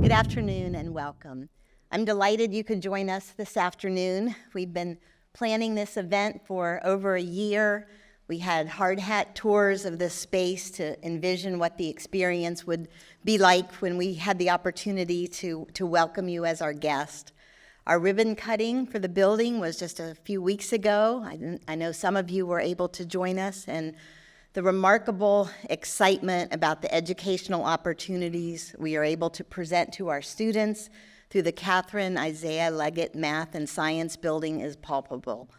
Good afternoon and welcome. I'm delighted you could join us this afternoon. We've been planning this event for over a year. We had hard hat tours of this space to envision what the experience would be like when we had the opportunity to welcome you as our guest. Our ribbon cutting for the building was just a few weeks ago. I know some of you were able to join us, and the remarkable excitement about the educational opportunities we are able to present to our students through the Catherine Isaiah Leggett Math and Science Building is palpable.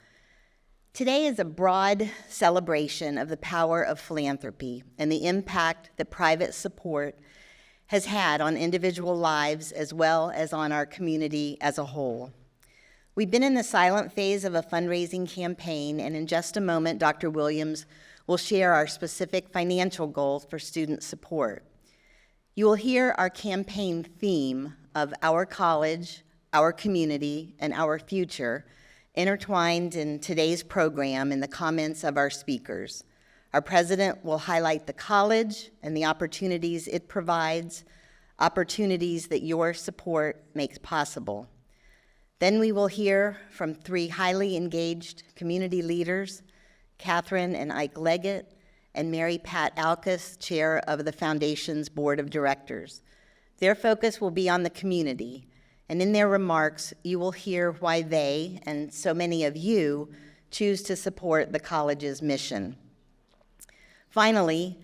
Today is a broad celebration of the power of philanthropy and the impact that private support has had on individual lives as well as on our community as a whole. We've been in the silent phase of a fundraising campaign, and in just a moment, Dr. Williams will share our specific financial goals for student support. You will hear our campaign theme of our college, our community, and our future intertwined in today's program in the comments of our speakers. Our president will highlight the college and the opportunities it provides, opportunities that your support makes possible. Then we will hear from three highly engaged community leaders, Catherine and Ike Leggett, and Mary Pat Alkus, chair of the Foundation's Board of Directors. Their focus will be on the community, and in their remarks, you will hear why they, and so many of you, choose to support the college's mission. Finally,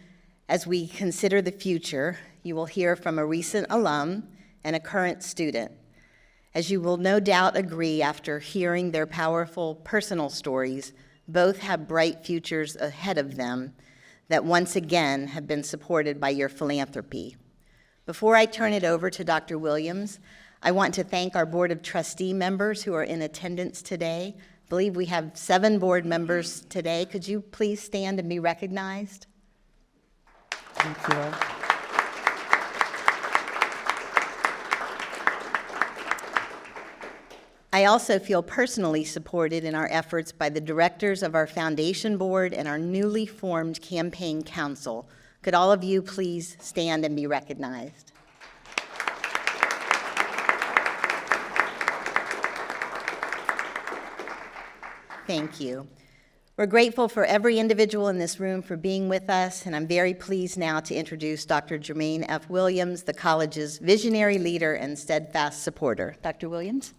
as we consider the future, you will hear from a recent alum and a current student. As you will no doubt agree after hearing their powerful personal stories, both have bright futures ahead of them that once again have been supported by your philanthropy. Before I turn it over to Dr. Williams, I want to thank our Board of Trustee members who are in attendance today. I believe we have 7 board members today. Could you please stand and be recognized? Thank you. I also feel personally supported in our efforts by the directors of our foundation board and our newly formed campaign council. Could all of you please stand and be recognized? Thank you. We're grateful for every individual in this room for being with us, and I'm very pleased now to introduce Dr. Jermaine F. Williams, the college's visionary leader and steadfast supporter. Dr. Williams?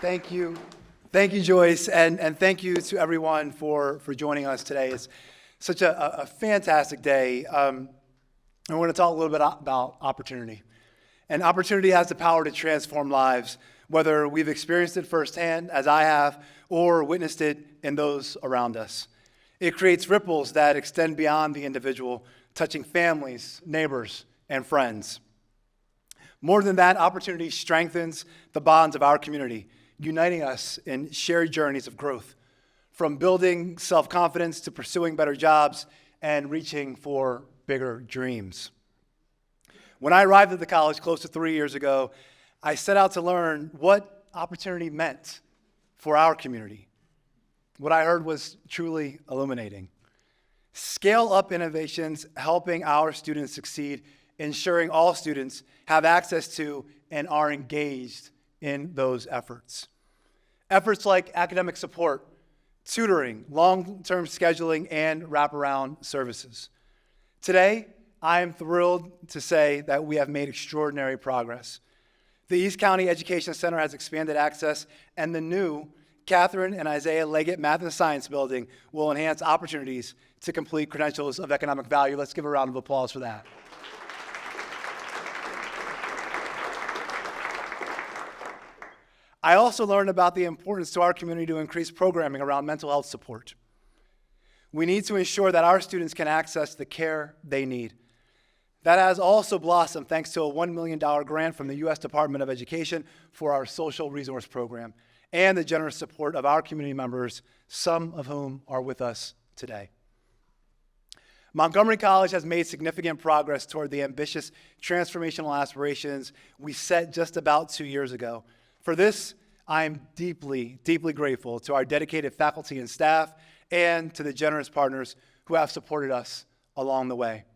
Thank you. Thank you, Joyce, and thank you to everyone for joining us today. It's such a fantastic day. And we're going to talk a little bit about opportunity. And opportunity has the power to transform lives, whether we've experienced it firsthand, as I have, or witnessed it in those around us. It creates ripples that extend beyond the individual, touching families, neighbors, and friends. More than that, opportunity strengthens the bonds of our community, uniting us in shared journeys of growth, from building self-confidence to pursuing better jobs and reaching for bigger dreams. When I arrived at the college close to 3 years ago, I set out to learn what opportunity meant for our community. What I heard was truly illuminating. Scale up innovations, helping our students succeed, ensuring all students have access to and are engaged in those efforts. Efforts like academic support, tutoring, long-term scheduling, and wraparound services. Today, I am thrilled to say that we have made extraordinary progress. The East County Education Center has expanded access, and the new Catherine and Isaiah Leggett Math and Science Building will enhance opportunities to complete credentials of economic value. Let's give a round of applause for that. I also learned about the importance to our community to increase programming around mental health support. We need to ensure that our students can access the care they need. That has also blossomed thanks to a $1 million grant from the U.S. Department of Education for our social resource program and the generous support of our community members, some of whom are with us today. Montgomery College has made significant progress toward the ambitious transformational aspirations we set just about 2 years ago. For this, I am deeply, deeply grateful to our dedicated faculty and staff and to the generous partners who have supported us along the way.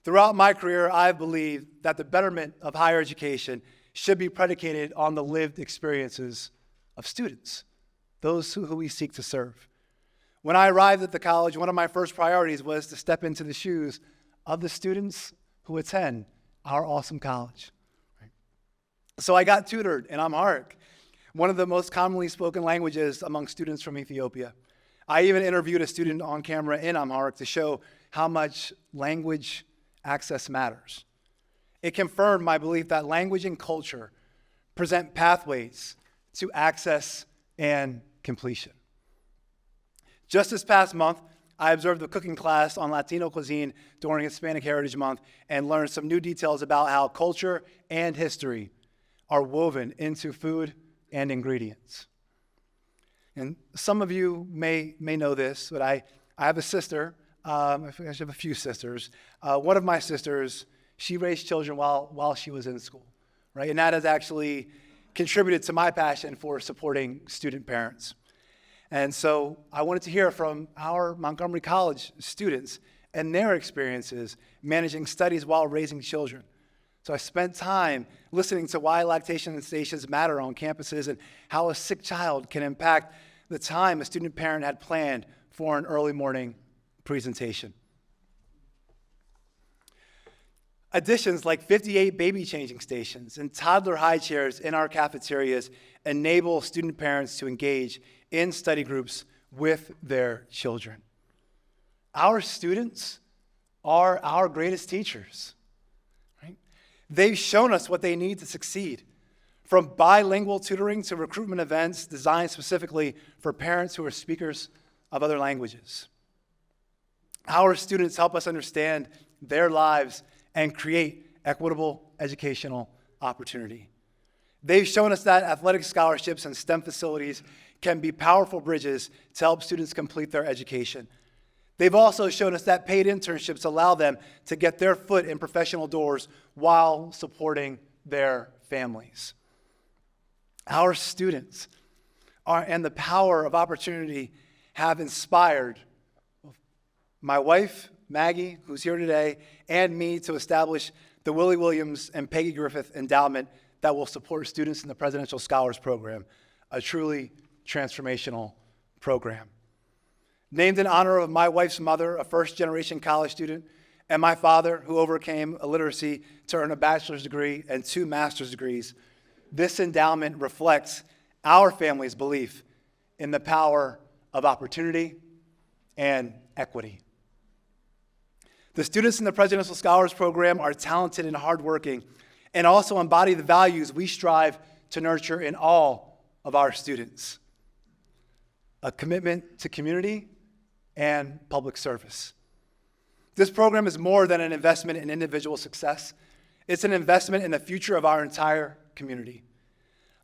Throughout my career, I've believed that the betterment of higher education should be predicated on the lived experiences of students, those who we seek to serve. When I arrived at the college, one of my first priorities was to step into the shoes of the students who attend our awesome college. So I got tutored in Amharic, one of the most commonly spoken languages among students from Ethiopia. I even interviewed a student on camera in Amharic to show how much language access matters. It confirmed my belief that language and culture present pathways to access and completion. Just this past month, I observed a cooking class on Latino cuisine during Hispanic Heritage Month and learned some new details about how culture and history are woven into food and ingredients. And some of you may know this, but I have a sister. I have a few sisters. One of my sisters, she raised children while she was in school, right? And that has actually contributed to my passion for supporting student parents. And so I wanted to hear from our Montgomery College students and their experiences managing studies while raising children. So I spent time listening to why lactation stations matter on campuses and how a sick child can impact the time a student parent had planned for an early morning presentation. Additions like 58 baby changing stations and toddler high chairs in our cafeterias enable student parents to engage in study groups with their children. Our students are our greatest teachers, right? They've shown us what they need to succeed, from bilingual tutoring to recruitment events designed specifically for parents who are speakers of other languages. Our students help us understand their lives and create equitable educational opportunity. They've shown us that athletic scholarships and STEM facilities can be powerful bridges to help students complete their education. They've also shown us that paid internships allow them to get their foot in professional doors while supporting their families. Our students and the power of opportunity have inspired my wife, Maggie, who's here today, and me to establish the Willie Williams and Peggy Griffith Endowment that will support students in the Presidential Scholars Program, a truly transformational program. Named in honor of my wife's mother, a first-generation college student, and my father, who overcame illiteracy to earn a bachelor's degree and 2 master's degrees, this endowment reflects our family's belief in the power of opportunity and equity. The students in the Presidential Scholars Program are talented and hardworking and also embody the values we strive to nurture in all of our students: a commitment to community and public service. This program is more than an investment in individual success. It's an investment in the future of our entire community.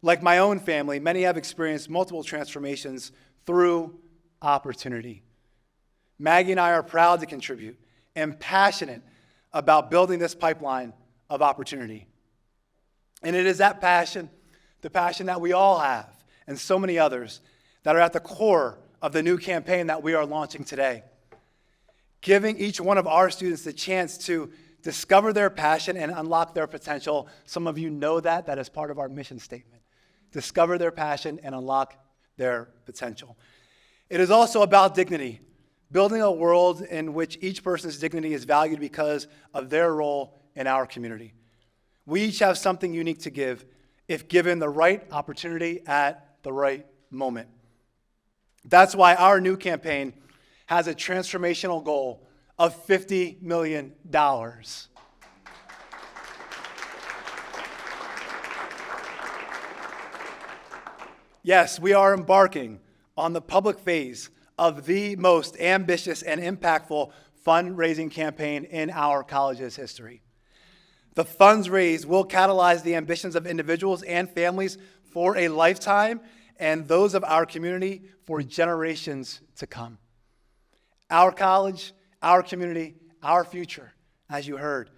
Like my own family, many have experienced multiple transformations through opportunity. Maggie and I are proud to contribute and passionate about building this pipeline of opportunity. And it is that passion, the passion that we all have, and so many others, that are at the core of the new campaign that we are launching today. Giving each one of our students the chance to discover their passion and unlock their potential. Some of you know that is part of our mission statement. Discover their passion and unlock their potential. It is also about dignity, building a world in which each person's dignity is valued because of their role in our community. We each have something unique to give if given the right opportunity at the right moment. That's why our new campaign has a transformational goal of $50 million. Yes, we are embarking on the public phase of the most ambitious and impactful fundraising campaign in our college's history. The funds raised will catalyze the ambitions of individuals and families for a lifetime and those of our community for generations to come. Our college, our community, our future, as you heard.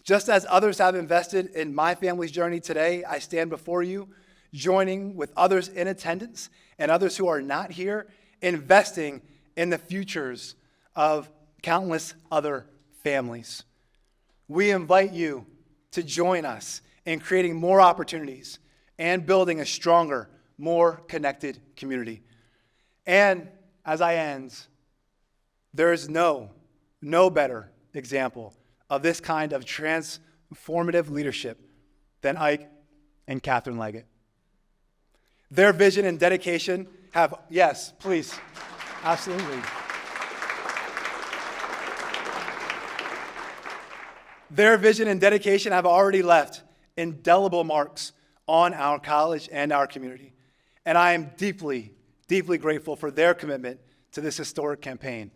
Just as others have invested in my family's journey today, I stand before you, joining with others in attendance and others who are not here, investing in the futures of countless other families. we invite you to join us in creating more opportunities and building a stronger, more connected community. And as I end, there is no better example of this kind of transformative leadership than Ike and Catherine Leggett. Their vision and dedication have, yes, please, absolutely. Their vision and dedication have already left indelible marks on our college and our community. And I am deeply, deeply grateful for their commitment to this historic campaign.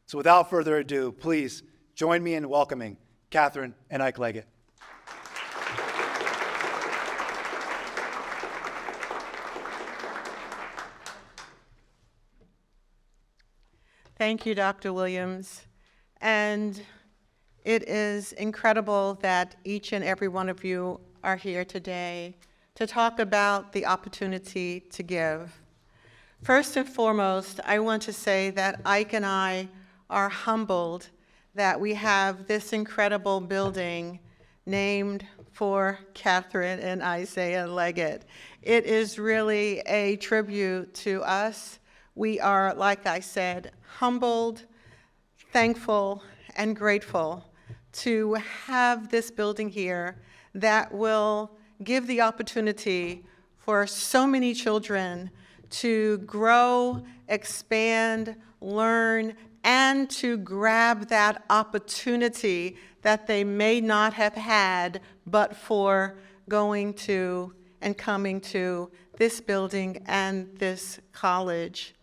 So without further ado, please join me in welcoming Catherine and Ike Leggett. Thank you, Dr. Williams. And it is incredible that each and every one of you are here today to talk about the opportunity to give. First and foremost, I want to say that Ike and I are humbled that we have this incredible building named for Catherine and Isaiah Leggett. It is really a tribute to us. We are, like I said, humbled, thankful, and grateful to have this building here that will give the opportunity for so many children to grow, expand, learn, and to grab that opportunity that they may not have had but for going to and coming to this building and this college.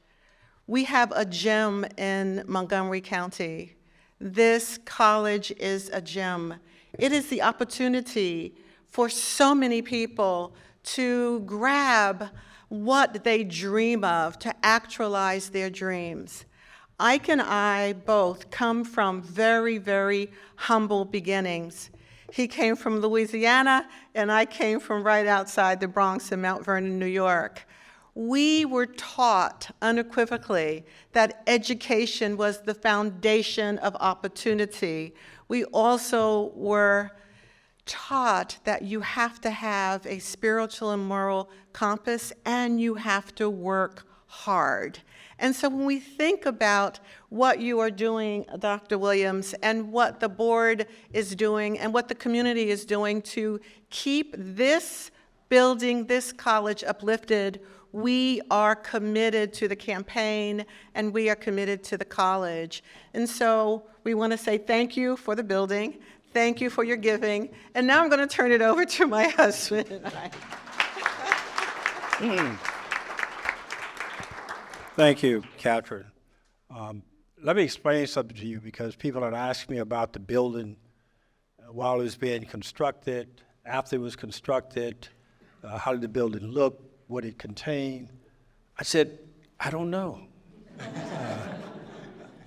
We have a gem in Montgomery County. This college is a gem. It is the opportunity for so many people to grab what they dream of, to actualize their dreams. Ike and I both come from very, very humble beginnings. He came from Louisiana, and I came from right outside the Bronx in Mount Vernon, New York. We were taught unequivocally that education was the foundation of opportunity. We also were taught that you have to have a spiritual and moral compass, and you have to work hard. And so when we think about what you are doing, Dr. Williams, and what the board is doing, and what the community is doing to keep this building, this college uplifted, we are committed to the campaign, and we are committed to the college. And so we want to say thank you for the building. Thank you for your giving. And now I'm going to turn it over to my husband and I. Thank you, Catherine. Let me explain something to you, because people had asked me about the building while it was being constructed, after it was constructed, how did the building look, what it contained. I said, I don't know.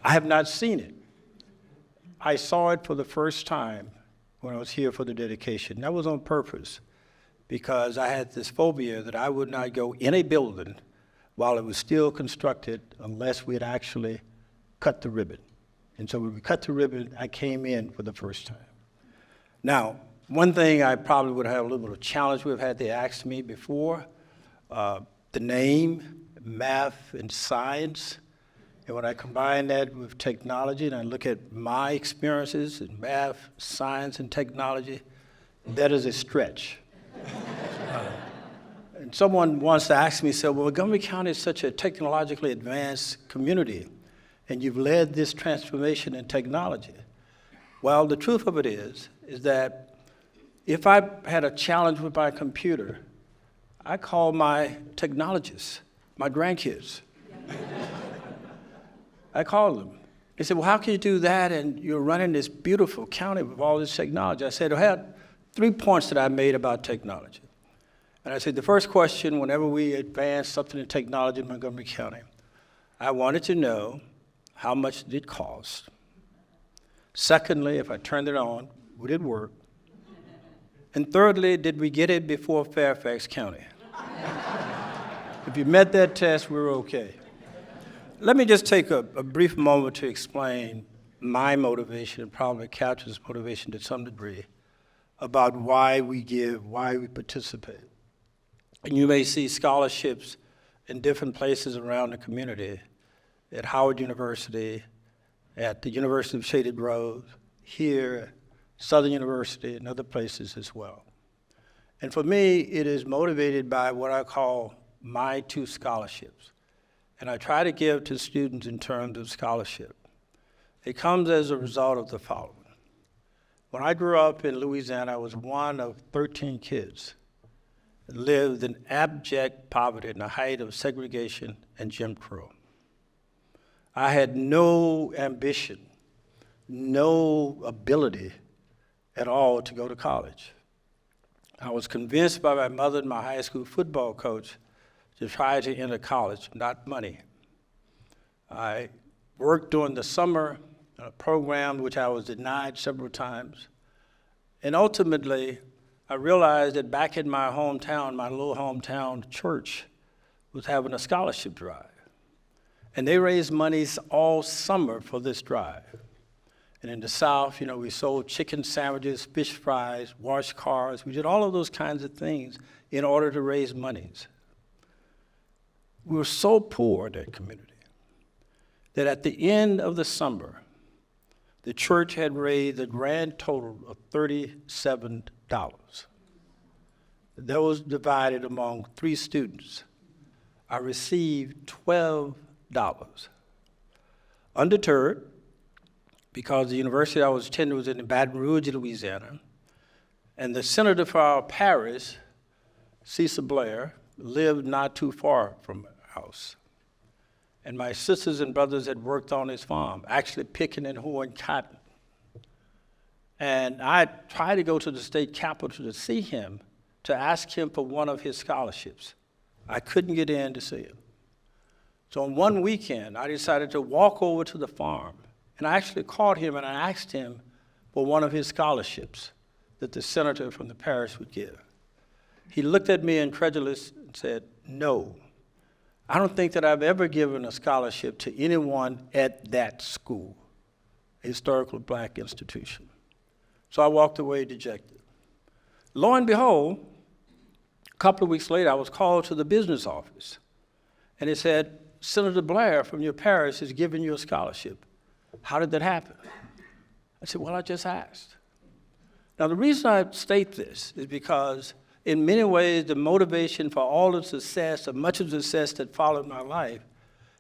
I have not seen it. I saw it for the first time when I was here for the dedication. That was on purpose, because I had this phobia that I would not go in a building while it was still constructed unless we had actually cut the ribbon. And so when we cut the ribbon, I came in for the first time. Now, one thing I probably would have a little bit of challenge with had they asked me before, the name, math and science, and when I combine that with technology and I look at my experiences in math, science, and technology, that is a stretch. And someone once asked me, said, well, Montgomery County is such a technologically advanced community, and you've led this transformation in technology. Well, the truth of it is that if I had a challenge with my computer, I call my technologists, my grandkids. I call them. They said, well, how can you do that and you're running this beautiful county with all this technology? I said, I had 3 points that I made about technology. And I said, the first question, whenever we advance something in technology in Montgomery County, I wanted to know how much did it cost. Secondly, if I turned it on, would it work? And thirdly, did we get it before Fairfax County? If you met that test, we were okay. Let me just take a brief moment to explain my motivation and probably captures motivation to some degree about why we give, why we participate. And you may see scholarships in different places around the community, at Howard University, at the University of Shaded Groves, here, Southern University, and other places as well. And for me, it is motivated by what I call my two scholarships. And I try to give to students in terms of scholarship. It comes as a result of the following. When I grew up in Louisiana, I was one of 13 kids that lived in abject poverty in the height of segregation and Jim Crow. I had no ambition, no ability at all to go to college. I was convinced by my mother and my high school football coach to try to enter college, not money. I worked during the summer program, which I was denied several times. And ultimately, I realized that back in my hometown, my little hometown church was having a scholarship drive. And they raised monies all summer for this drive. And in the South, we sold chicken sandwiches, fish fries, washed cars. We did all of those kinds of things in order to raise monies. We were so poor in that community that at the end of the summer, the church had raised a grand total of $37. That was divided among 3 students. I received $12. Undeterred, because the university I was attending was in Baton Rouge, Louisiana, and the senator for our parish, Cecil Blair, lived not too far from our house. And my sisters and brothers had worked on his farm, actually picking and hoeing cotton. And I tried to go to the state capitol to see him, to ask him for one of his scholarships. I couldn't get in to see him. So on one weekend, I decided to walk over to the farm. And I actually called him and I asked him for one of his scholarships that the senator from the parish would give. He looked at me incredulous and said, "No, I don't think that I've ever given a scholarship to anyone at that school, a historical black institution." So I walked away dejected. Lo and behold, a couple of weeks later, I was called to the business office. And it said, "Senator Blair from your parish is giving you a scholarship. How did that happen?" I said, "Well, I just asked." Now, the reason I state this is because in many ways, the motivation for all the success, or much of the success that followed my life,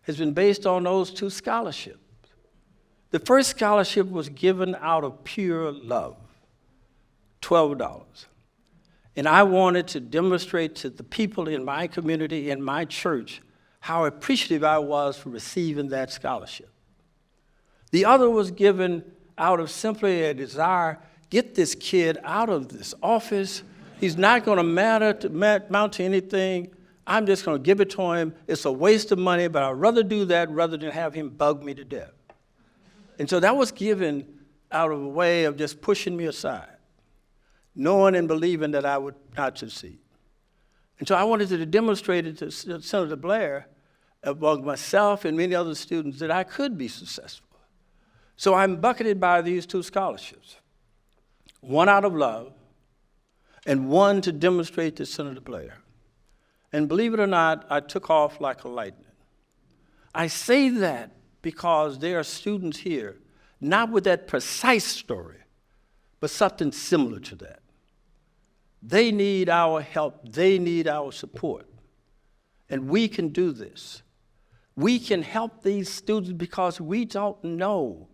has been based on those 2 scholarships. The first scholarship was given out of pure love, $12. And I wanted to demonstrate to the people in my community, in my church, how appreciative I was for receiving that scholarship. The other was given out of simply a desire, get this kid out of this office. He's not going to amount to anything. I'm just going to give it to him. It's a waste of money, but I'd rather do that rather than have him bug me to death. And so that was given out of a way of just pushing me aside, knowing and believing that I would not succeed. And so I wanted to demonstrate it to Senator Blair, among myself and many other students, that I could be successful. So I'm bucketed by these 2 scholarships, one out of love and one to demonstrate to Senator Blair. And believe it or not, I took off like a lightning. I say that because there are students here, not with that precise story, but something similar to that. They need our help. They need our support. And we can do this. We can help these students because we don't know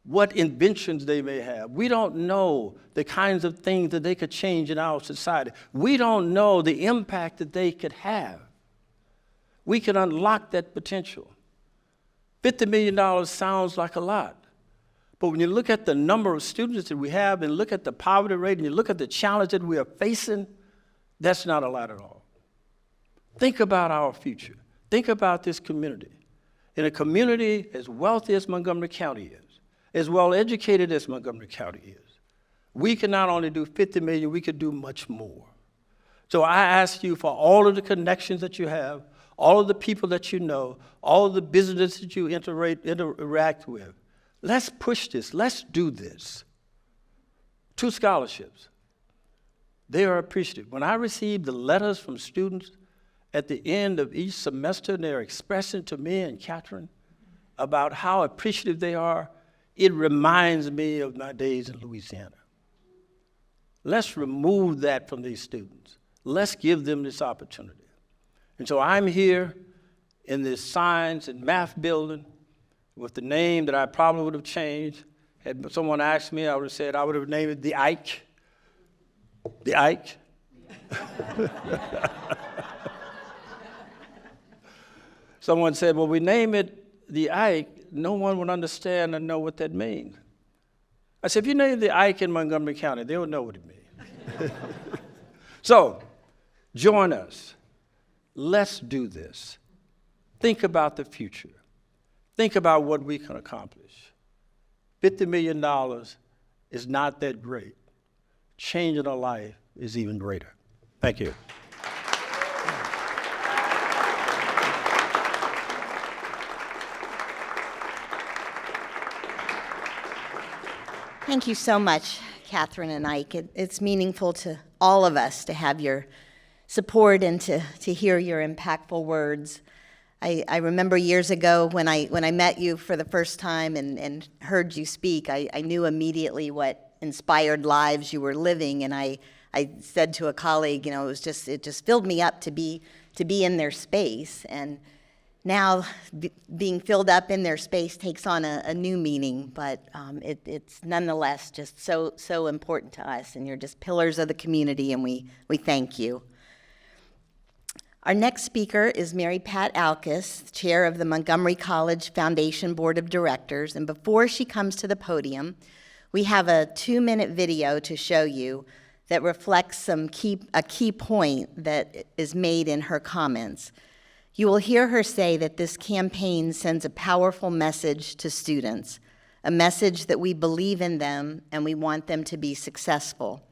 what inventions they may have. We don't know the kinds of things that they could change in our society. We don't know the impact that they could have. We can unlock that potential. $50 million sounds like a lot. But when you look at the number of students that we have and look at the poverty rate and you look at the challenge that we are facing, that's not a lot at all. Think about our future. Think about this community. In a community as wealthy as Montgomery County is, as well educated as Montgomery County is, we can not only do 50 million, we could do much more. So I ask you for all of the connections that you have, all of the people that you know, all of the businesses that you interact with, Let's push this. Let's do this. 2 scholarships. They are appreciative. When I receive the letters from students at the end of each semester, and they're expressing to me and Catherine about how appreciative they are, it reminds me of my days in Louisiana. Let's remove that from these students. Let's give them this opportunity. And so I'm here in this science and math building with the name that I probably would have changed. Had someone asked me, I would have said I would have named it the Ike. The Ike. Someone said, well, we name it the Ike, no one would understand and know what that means. I said, if you name the Ike in Montgomery County, they would know what it means. So, join us. Let's do this. Think about the future. Think about what we can accomplish. $50 million is not that great. Changing a life is even greater. Thank you. Thank you so much, Catherine and Ike. It's meaningful to all of us to have your support and to hear your impactful words. I remember years ago when I met you for the first time and heard you speak, I knew immediately what inspired lives you were living, and I said to a colleague, you know, it just filled me up to be in their space. And now being filled up in their space takes on a new meaning, but it's nonetheless just so important to us, and you're just pillars of the community, and we thank you. Our next speaker is Mary Pat Alkes, chair of the Montgomery College Foundation Board of Directors, and before she comes to the podium, we have a 2-minute video to show you that reflects a key point that is made in her comments. You will hear her say that this campaign sends a powerful message to students, a message that we believe in them and we want them to be successful.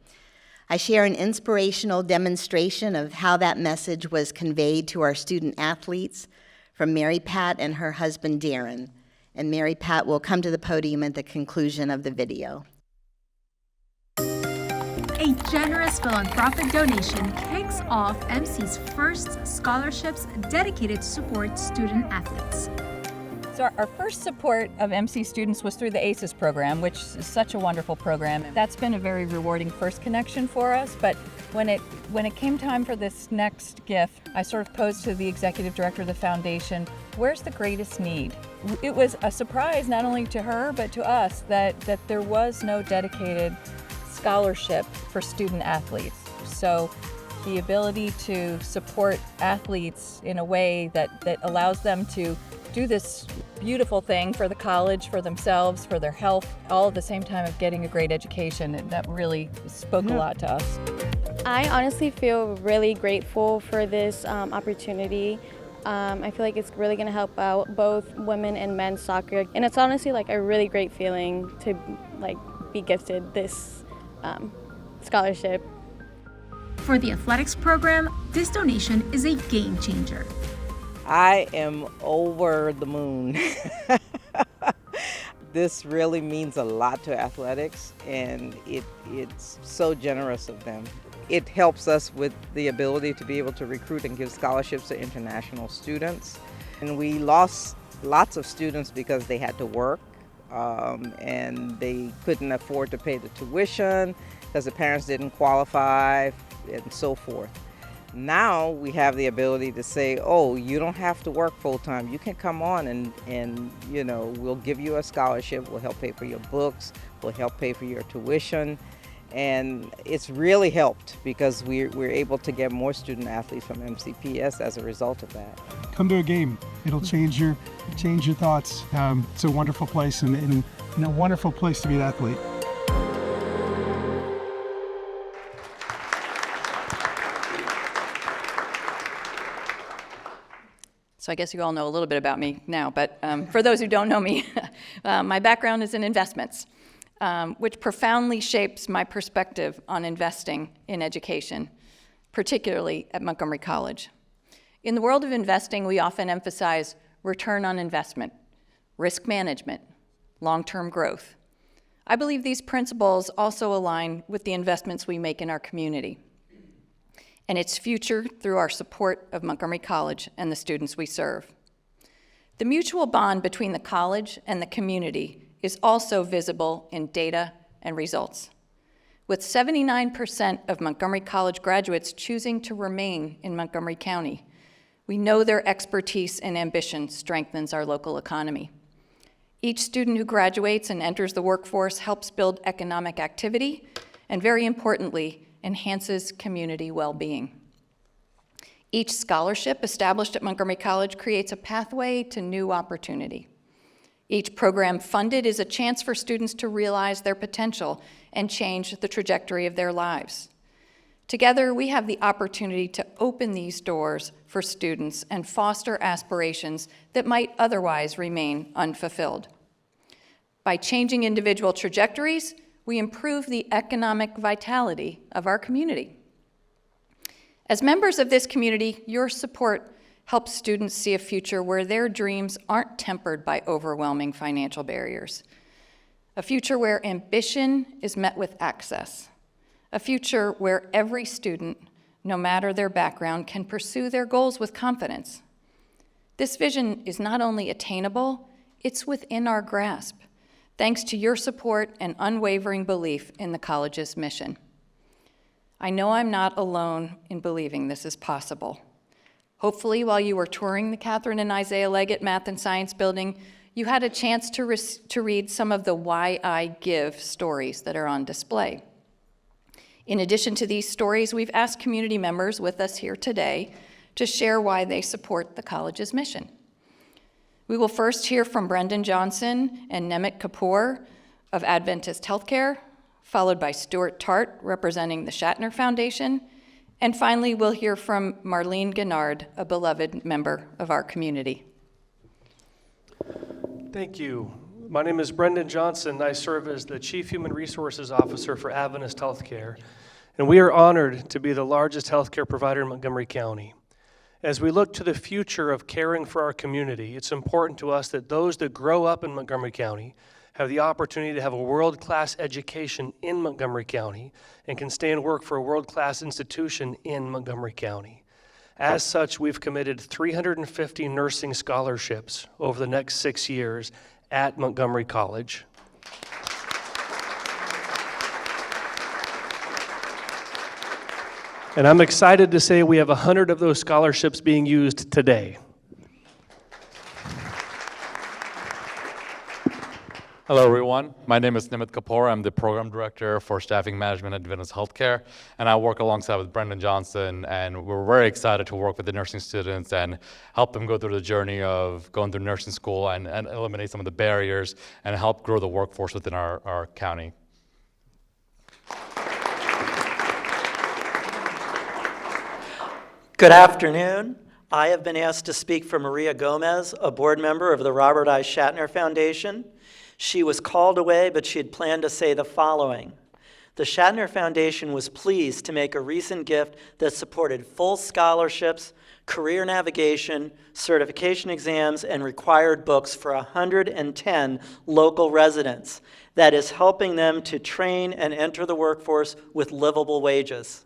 I share an inspirational demonstration of how that message was conveyed to our student athletes from Mary Pat and her husband Darren. And Mary Pat will come to the podium at the conclusion of the video. A generous philanthropic donation kicks off MC's first scholarships dedicated to support student athletes. So our first support of MC students was through the ACES program, which is such a wonderful program. That's been a very rewarding first connection for us, but when it came time for this next gift, I sort of posed to the executive director of the foundation, where's the greatest need? It was a surprise not only to her, but to us that there was no dedicated scholarship for student athletes. So the ability to support athletes in a way that allows them to do this beautiful thing for the college, for themselves, for their health, all at the same time of getting a great education, and that really spoke a lot to us. I honestly feel really grateful for this opportunity. I feel like it's really going to help out both women and men's soccer, and it's honestly like a really great feeling to like be gifted this scholarship. For the athletics program, this donation is a game changer. I am over the moon. This really means a lot to athletics, and it's so generous of them. It helps us with the ability to be able to recruit and give scholarships to international students. And we lost lots of students because they had to work and they couldn't afford to pay the tuition because the parents didn't qualify and so forth. Now we have the ability to say, oh, you don't have to work full-time. You can come on and you know, we'll give you a scholarship. We'll help pay for your books. We'll help pay for your tuition. And it's really helped because we're able to get more student athletes from MCPS as a result of that. Come to a game. It'll change your thoughts. It's a wonderful place and a wonderful place to be an athlete. So I guess you all know a little bit about me now, but for those who don't know me, my background is in investments, which profoundly shapes my perspective on investing in education, particularly at Montgomery College. In the world of investing, we often emphasize return on investment, risk management, long-term growth. I believe these principles also align with the investments we make in our community and its future through our support of Montgomery College and the students we serve. The mutual bond between the college and the community is also visible in data and results, with 79% of Montgomery College graduates choosing to remain in Montgomery County. We know their expertise and ambition strengthens our local economy. Each student who graduates and enters the workforce helps build economic activity and, very importantly, enhances community well-being. Each scholarship established at Montgomery College creates a pathway to new opportunity. Each program funded is a chance for students to realize their potential and change the trajectory of their lives. Together, we have the opportunity to open these doors for students and foster aspirations that might otherwise remain unfulfilled. By changing individual trajectories, we improve the economic vitality of our community. As members of this community, your support helps students see a future where their dreams aren't tempered by overwhelming financial barriers. A future where ambition is met with access. A future where every student, no matter their background, can pursue their goals with confidence. This vision is not only attainable, it's within our grasp, thanks to your support and unwavering belief in the college's mission. I know I'm not alone in believing this is possible. Hopefully, while you were touring the Catherine and Isaiah Leggett Math and Science Building, you had a chance to read some of the Why I Give stories that are on display. In addition to these stories, we've asked community members with us here today to share why they support the college's mission. We will first hear from Brendan Johnson and Nemit Kapoor of Adventist Healthcare, followed by Stuart Tart, representing the Shatner Foundation, and finally, we'll hear from Marlene Guinard, a beloved member of our community. Thank you. My name is Brendan Johnson. I serve as the Chief Human Resources Officer for Adventist Healthcare, and we are honored to be the largest healthcare provider in Montgomery County. As we look to the future of caring for our community, it's important to us that those that grow up in Montgomery County have the opportunity to have a world-class education in Montgomery County and can stay and work for a world-class institution in Montgomery County. As such, we've committed 350 nursing scholarships over the next 6 years at Montgomery College. And I'm excited to say we have 100 of those scholarships being used today. Hello, everyone. My name is Nemit Kapoor. I'm the Program Director for Staffing Management at Adventist Healthcare, and I work alongside with Brendan Johnson, and we're very excited to work with the nursing students and help them go through the journey of going through nursing school and eliminate some of the barriers and help grow the workforce within our county. Good afternoon. I have been asked to speak for Maria Gomez, a board member of the Robert I. Shatner Foundation. She was called away, but she had planned to say the following. The Shatner Foundation was pleased to make a recent gift that supported full scholarships, career navigation, certification exams, and required books for 110 local residents. That is helping them to train and enter the workforce with livable wages.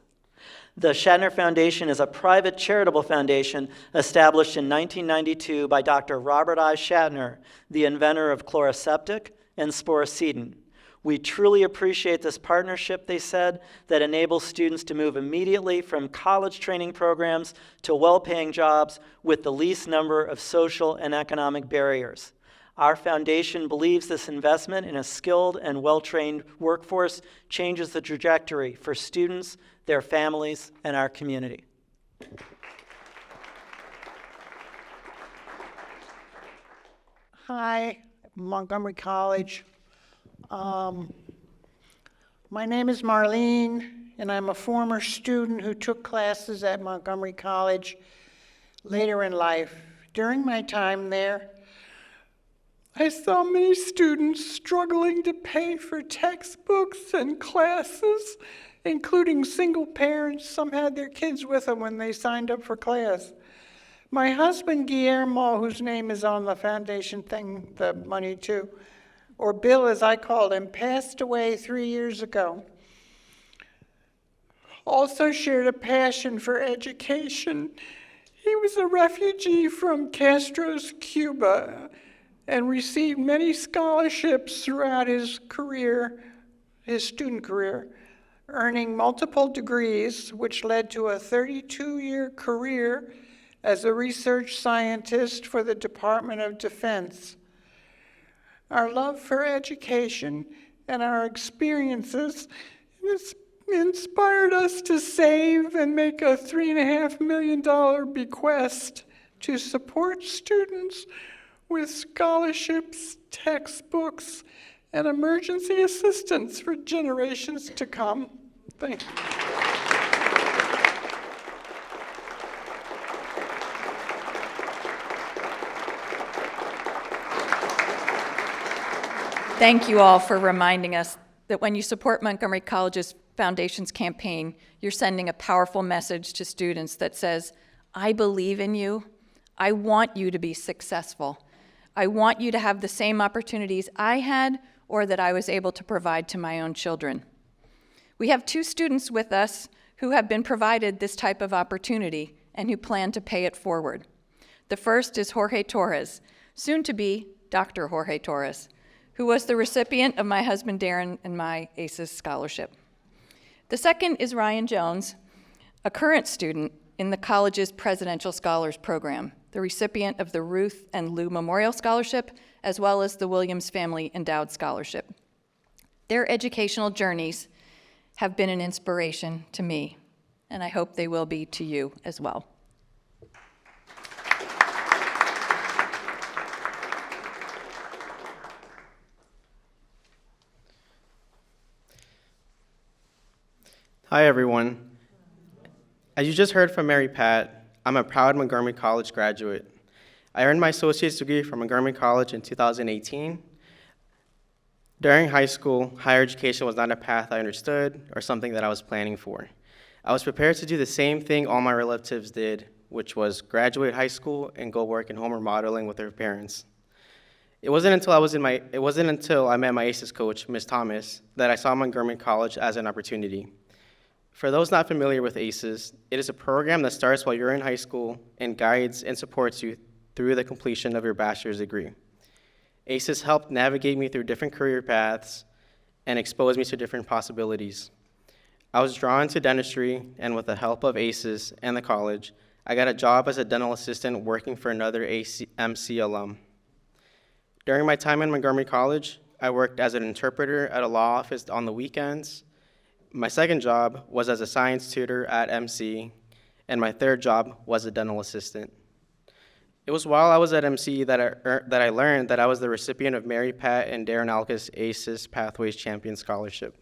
The Shatner Foundation is a private charitable foundation established in 1992 by Dr. Robert I. Shatner, the inventor of Chloraseptic and Sporicidin. We truly appreciate this partnership, they said, that enables students to move immediately from college training programs to well-paying jobs with the least number of social and economic barriers. Our foundation believes this investment in a skilled and well-trained workforce changes the trajectory for students, their families, and our community. Hi, Montgomery College. My name is Marlene, and I'm a former student who took classes at Montgomery College later in life. During my time there, I saw many students struggling to pay for textbooks and classes, including single parents. Some had their kids with them when they signed up for class. My husband, Guillermo, whose name is on the foundation thing, the money too, or Bill as I called him, passed away 3 years ago. Also shared a passion for education. He was a refugee from Castro's Cuba and received many scholarships throughout his career, his student career, earning multiple degrees, which led to a 32-year career as a research scientist for the Department of Defense. Our love for education and our experiences inspired us to save and make a $3.5 million bequest to support students with scholarships, textbooks, and emergency assistance for generations to come. Thank you. Thank you all for reminding us that when you support Montgomery College's Foundation's campaign, you're sending a powerful message to students that says, I believe in you. I want you to be successful. I want you to have the same opportunities I had or that I was able to provide to my own children. We have 2 students with us who have been provided this type of opportunity and who plan to pay it forward. The first is Jorge Torres, soon to be Dr. Jorge Torres, who was the recipient of my husband Darren and my ACES scholarship. The second is Ryan Jones, a current student in the college's Presidential Scholars Program, the recipient of the Ruth and Lou Memorial Scholarship, as well as the Williams Family Endowed Scholarship. Their educational journeys have been an inspiration to me, and I hope they will be to you as well. Hi, everyone. As you just heard from Mary Pat, I'm a proud Montgomery College graduate. I earned my associate's degree from Montgomery College in 2018. During high school, higher education was not a path I understood or something that I was planning for. I was prepared to do the same thing all my relatives did, which was graduate high school and go work in home remodeling with their parents. It wasn't until I met my ACES coach, Ms. Thomas, that I saw Montgomery College as an opportunity. For those not familiar with ACES, it is a program that starts while you're in high school and guides and supports you through the completion of your bachelor's degree. ACES helped navigate me through different career paths and expose me to different possibilities. I was drawn to dentistry, and with the help of ACES and the college, I got a job as a dental assistant working for another MC alum. During my time in Montgomery College, I worked as an interpreter at a law office on the weekends. My second job was as a science tutor at MC, and my third job was a dental assistant. It was while I was at MC that I learned that I was the recipient of Mary Pat and Darren Alka's ACES Pathways Champion Scholarship.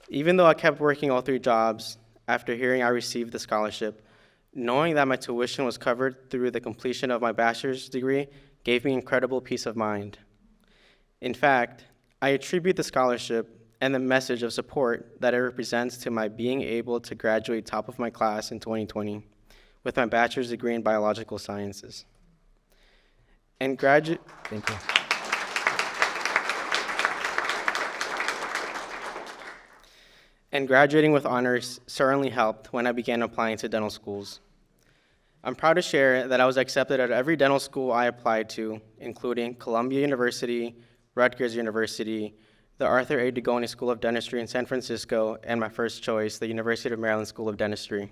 Even though I kept working all 3 jobs, after hearing I received the scholarship, knowing that my tuition was covered through the completion of my bachelor's degree gave me incredible peace of mind. In fact, I attribute the scholarship and the message of support that it represents to my being able to graduate top of my class in 2020 with my bachelor's degree in biological sciences. Thank you. And graduating with honors certainly helped when I began applying to dental schools. I'm proud to share that I was accepted at every dental school I applied to, including Columbia University, Rutgers University, the Arthur A. Dugoni School of Dentistry in San Francisco, and my first choice, the University of Maryland School of Dentistry.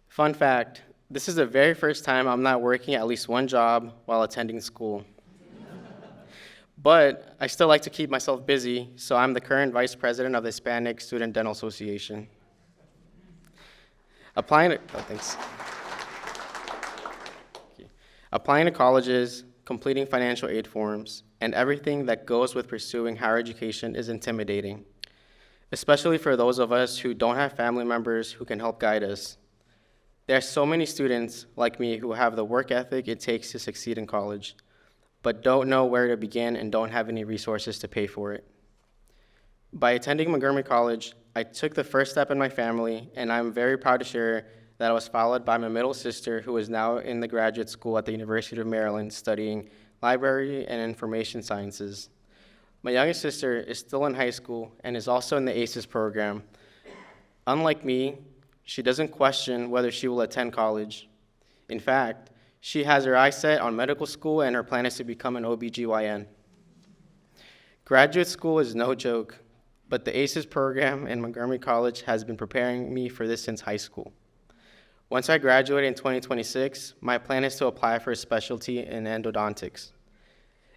Fun fact, this is the very first time I'm not working at least one job while attending school. But I still like to keep myself busy, so I'm the current vice president of the Hispanic Student Dental Association. Applying to colleges, completing financial aid forms, and everything that goes with pursuing higher education is intimidating, especially for those of us who don't have family members who can help guide us. There are so many students like me who have the work ethic it takes to succeed in college, but don't know where to begin and don't have any resources to pay for it. By attending Montgomery College, I took the first step in my family, and I'm very proud to share that was followed by my middle sister, who is now in the graduate school at the University of Maryland studying library and information sciences. My youngest sister is still in high school and is also in the ACES program. Unlike me, she doesn't question whether she will attend college. In fact, she has her eyes set on medical school and her plan is to become an OBGYN. Graduate school is no joke, but the ACES program in Montgomery College has been preparing me for this since high school. Once I graduate in 2026, my plan is to apply for a specialty in endodontics.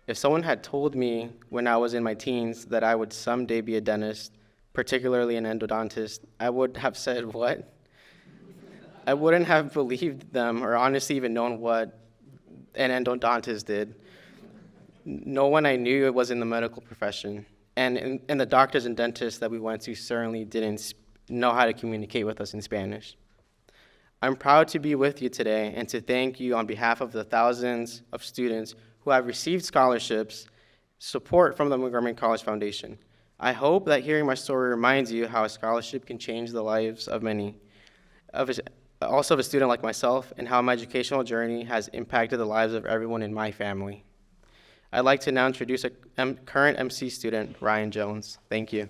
If someone had told me when I was in my teens that I would someday be a dentist, particularly an endodontist, I would have said, what? I wouldn't have believed them or honestly even known what an endodontist did. No one I knew was in the medical profession, and the doctors and dentists that we went to certainly didn't know how to communicate with us in Spanish. I'm proud to be with you today and to thank you on behalf of the thousands of students who have received scholarships, support from the Montgomery College Foundation. I hope that hearing my story reminds you how a scholarship can change the lives of many, also of a student like myself, and how my educational journey has impacted the lives of everyone in my family. I'd like to now introduce a current MC student, Ryan Jones. Thank you.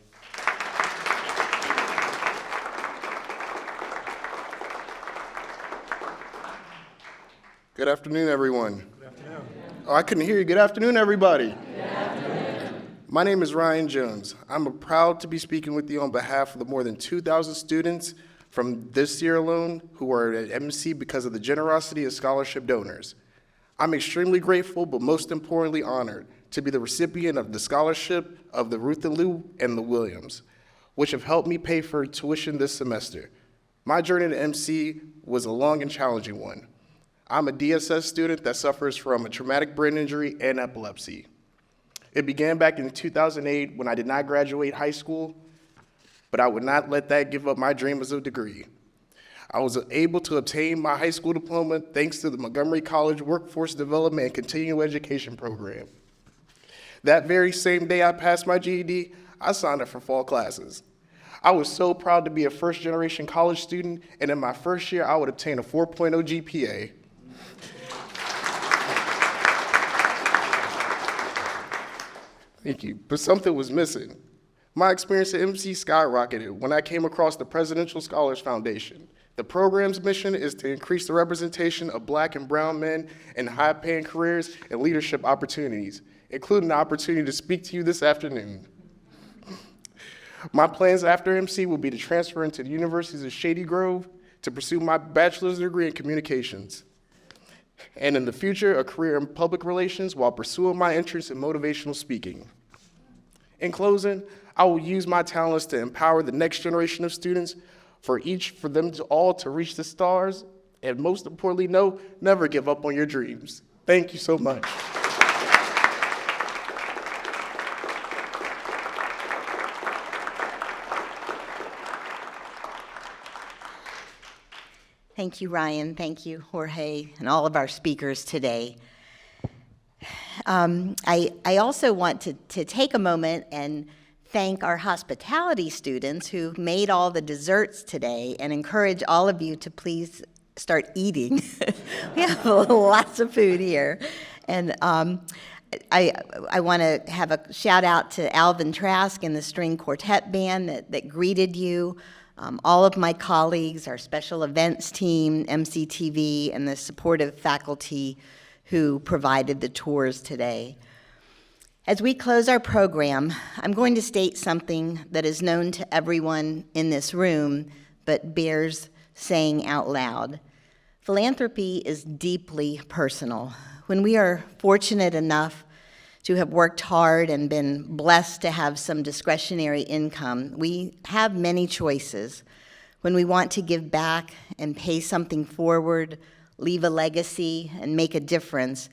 Good afternoon, everyone. Good afternoon. Oh, I couldn't hear you. Good afternoon, everybody. Good afternoon. My name is Ryan Jones. I'm proud to be speaking with you on behalf of the more than 2,000 students from this year alone who are at MC because of the generosity of scholarship donors. I'm extremely grateful, but most importantly honored, to be the recipient of the scholarship of the Ruth and Lou and the Williams, which have helped me pay for tuition this semester. My journey to MC was a long and challenging one. I'm a DSS student that suffers from a traumatic brain injury and epilepsy. It began back in 2008 when I did not graduate high school, but I would not let that give up my dream of a degree. I was able to obtain my high school diploma thanks to the Montgomery College Workforce Development and Continuing Education Program. That very same day I passed my GED, I signed up for fall classes. I was so proud to be a first-generation college student, and in my first year, I would obtain a 4.0 GPA. Thank you, but something was missing. My experience at MC skyrocketed when I came across the Presidential Scholars Foundation. The program's mission is to increase the representation of Black and brown men in high-paying careers and leadership opportunities, including the opportunity to speak to you this afternoon. My plans after MC will be to transfer into the Universities of Shady Grove to pursue my bachelor's degree in communications, and in the future, a career in public relations while pursuing my interest in motivational speaking. In closing, I will use my talents to empower the next generation of students for them all to reach the stars, and most importantly, never give up on your dreams. Thank you so much. Thank you, Ryan. Thank you, Jorge, and all of our speakers today. I also want to take a moment and thank our hospitality students who made all the desserts today and encourage all of you to please start eating. We have lots of food here. And I want to have a shout out to Alvin Trask and the string quartet band that greeted you. All of my colleagues, our special events team, MCTV, and the supportive faculty who provided the tours today. As we close our program, I'm going to state something that is known to everyone in this room, but bears saying out loud. Philanthropy is deeply personal. When we are fortunate enough to have worked hard and been blessed to have some discretionary income, we have many choices. When we want to give back and pay something forward, leave a legacy, and make a difference,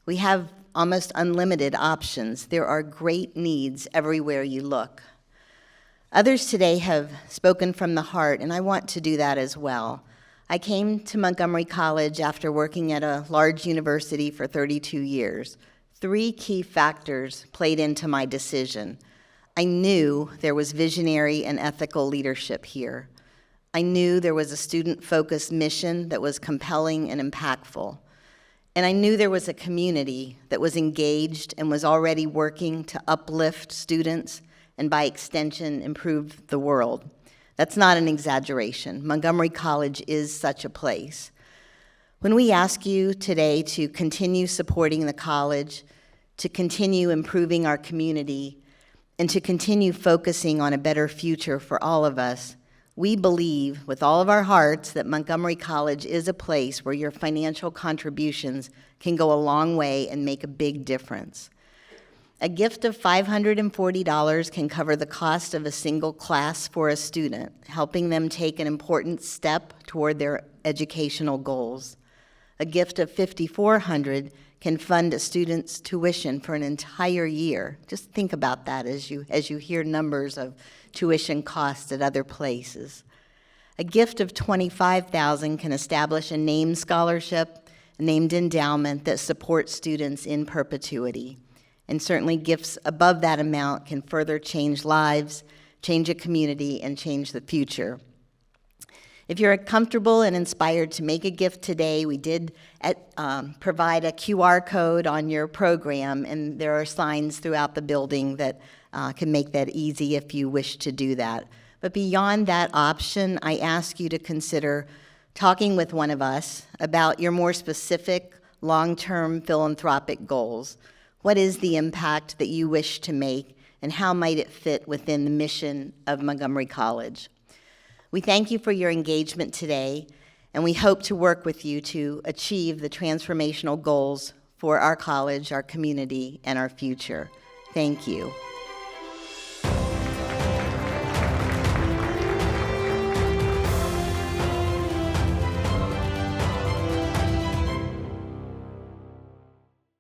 we have almost unlimited options. There are great needs everywhere you look. Others today have spoken from the heart, and I want to do that as well. I came to Montgomery College after working at a large university for 32 years. 3 key factors played into my decision. I knew there was visionary and ethical leadership here. I knew there was a student-focused mission that was compelling and impactful. And I knew there was a community that was engaged and was already working to uplift students and, by extension, improve the world. That's not an exaggeration. Montgomery College is such a place. When we ask you today to continue supporting the college, to continue improving our community, and to continue focusing on a better future for all of us, we believe with all of our hearts that Montgomery College is a place where your financial contributions can go a long way and make a big difference. A gift of $540 can cover the cost of a single class for a student, helping them take an important step toward their educational goals. A gift of $5,400 can fund a student's tuition for an entire year. Just think about that as you hear numbers of tuition costs at other places. A gift of $25,000 can establish a named scholarship, a named endowment that supports students in perpetuity. And certainly gifts above that amount can further change lives, change a community, and change the future. If you're comfortable and inspired to make a gift today, we did provide a QR code on your program, and there are signs throughout the building that can make that easy if you wish to do that. But beyond that option, I ask you to consider talking with one of us about your more specific long-term philanthropic goals. What is the impact that you wish to make, and how might it fit within the mission of Montgomery College? We thank you for your engagement today, and we hope to work with you to achieve the transformational goals for our college, our community, and our future. Thank you.